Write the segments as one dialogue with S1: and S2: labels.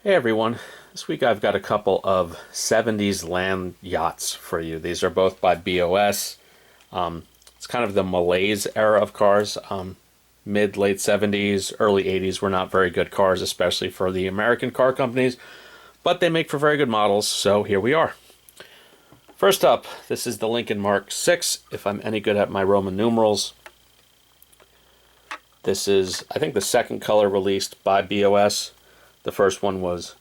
S1: Hey everyone, this week I've got a couple of 70s land yachts for you. These are both by BOS. It's kind of the malaise era of cars. Late 70s, early 80s were not very good cars, especially for the American car companies, but they make for very good models, so here we are. First up, this is the Lincoln Mark VI, if I'm any good at my Roman numerals. This is, I think, the second color released by BOS. The first one was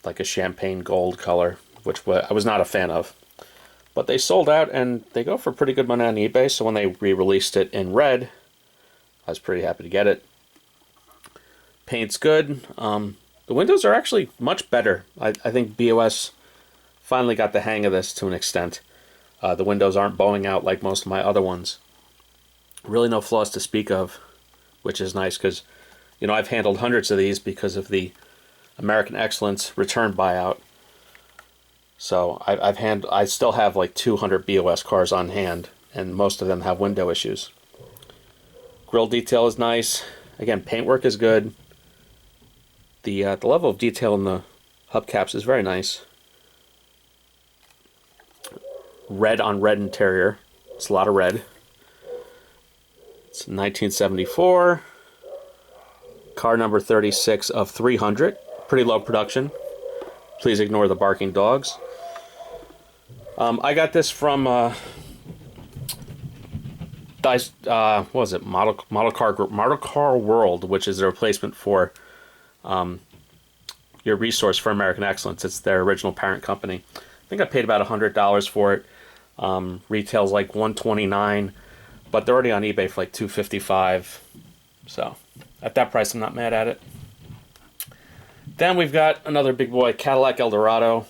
S1: like a champagne gold color, which I was not a fan of. But they sold out, and they go for pretty good money on eBay, so when they re-released it in red, I was pretty happy to get it. Paint's good. The windows are actually much better. I think BOS finally got the hang of this to an extent. The windows aren't bowing out like most of my other ones. Really no flaws to speak of, which is nice because, you know, I've handled hundreds of these because of the American Excellence return buyout. So I still have like 200 BOS cars on hand, and most of them have window issues. Grille detail is nice. Again, paintwork is good. The level of detail in the hubcaps is very nice. Red on red interior. It's a lot of red. It's 1974. Car number 36 of 300. Pretty low production. Please ignore the barking dogs. I got this from what was it? Model Car World, which is a replacement for your resource for American Excellence. It's their original parent company. I think I paid about $100 for it. Retails like $129, but they're already on eBay for like $255. So at that price, I'm not mad at it. Then we've got another big boy, Cadillac Eldorado.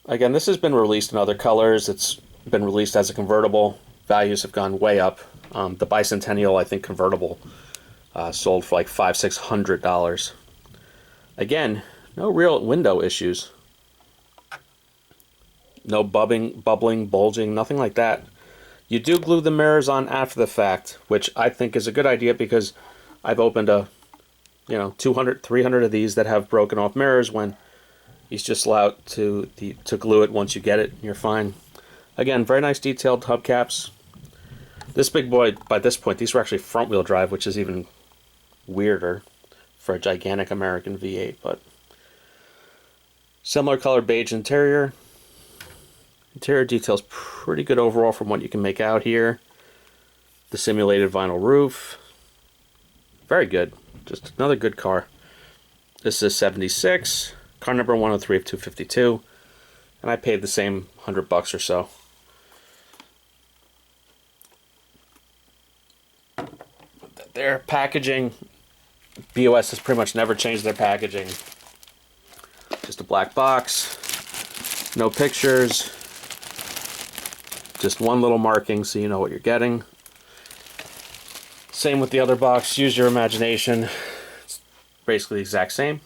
S1: Again, this has been released in other colors. It's been released as a convertible. Values have gone way up. The Bicentennial, I think, convertible sold for like $500–600. Again, no real window issues. No bubbling, bulging, nothing like that. You do glue the mirrors on after the fact, which I think is a good idea because I've opened 200, 300 of these that have broken off mirrors when you just allow it to glue it. Once you get it, you're fine. Again, very nice detailed hubcaps. This big boy, by this point, these were actually front-wheel drive, which is even weirder for a gigantic American V8, but similar color beige interior. Interior detail's pretty good overall from what you can make out here. The simulated vinyl roof. Very good. Just another good car. This is 76. Car number 103 of 252. And I paid the same $100 or so. Their packaging, BOS has pretty much never changed their packaging. Just a black box. No pictures. Just one little marking so you know what you're getting. Same with the other box. Use your imagination. It's basically the exact same.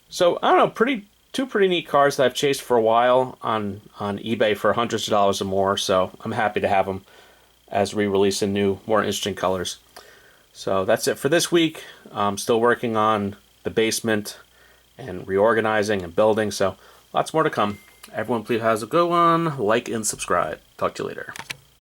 S1: So, I don't know, two pretty neat cars that I've chased for a while on eBay for hundreds of dollars or more. So, I'm happy to have them as re-release in new, more interesting colors. So, that's it for this week. I'm still working on the basement and reorganizing and building. So, lots more to come. Everyone, please have a good one. Like and subscribe. Talk to you later.